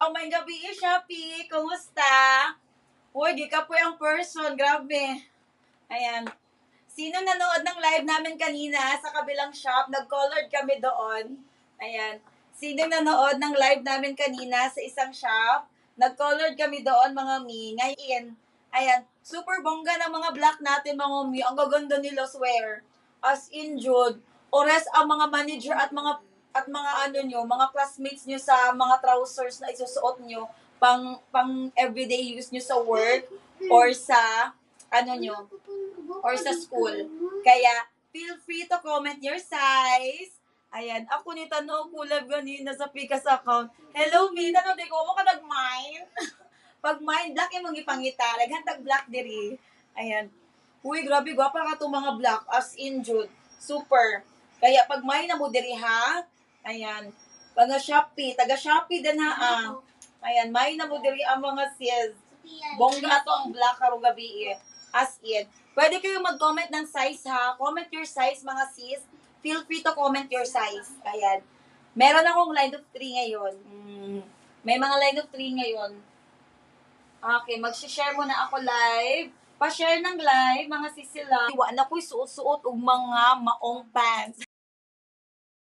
Oh, may gabi, Shopee. Kumusta? Uy, di ka po yung person. Grabe. Ayan. Sino nanood ng live namin kanina sa kabilang shop? Nag-colored kami doon. Ayan. Sino nanood ng live namin kanina sa isang shop? Nag-colored kami doon, mga mi. Ngayon, ayan. Super bongga ng mga black natin, mga mi. Ang gaganda nila, swear. As in, Jude. Ores ang mga manager at mga ano nyo, mga classmates nyo sa mga trousers na isusuot nyo pang everyday use nyo sa work or sa ano nyo, or sa school. Kaya, feel free to comment your size. Ayan, ako ni Tano kulab ganina sa Pikas account. Hello, mi, Tano, di ko mo ka nag-mine. Pag mine, black yung mga ipangita. Naghantag black diri. Ayan. Uy, grabe, gwapa ka itong mga black. As in, Jude. Super. Kaya pag mine na mo diri, ha? Ayan. Taga Shopee din ha, ah. Ayan, mine na mo diri ang mga sis. Bongga to ang black karong gabi eh. As in. Pwede kayo mag-comment ng size ha. Comment your size mga sis. Feel free to comment your size. Ayan. Meron akong line of 3 ngayon. May mga line of 3 ngayon. Okay, mag-share muna ako live. Pa-share ng live, mga sisila. Iwan ako'y suot-suot og mga maong pants.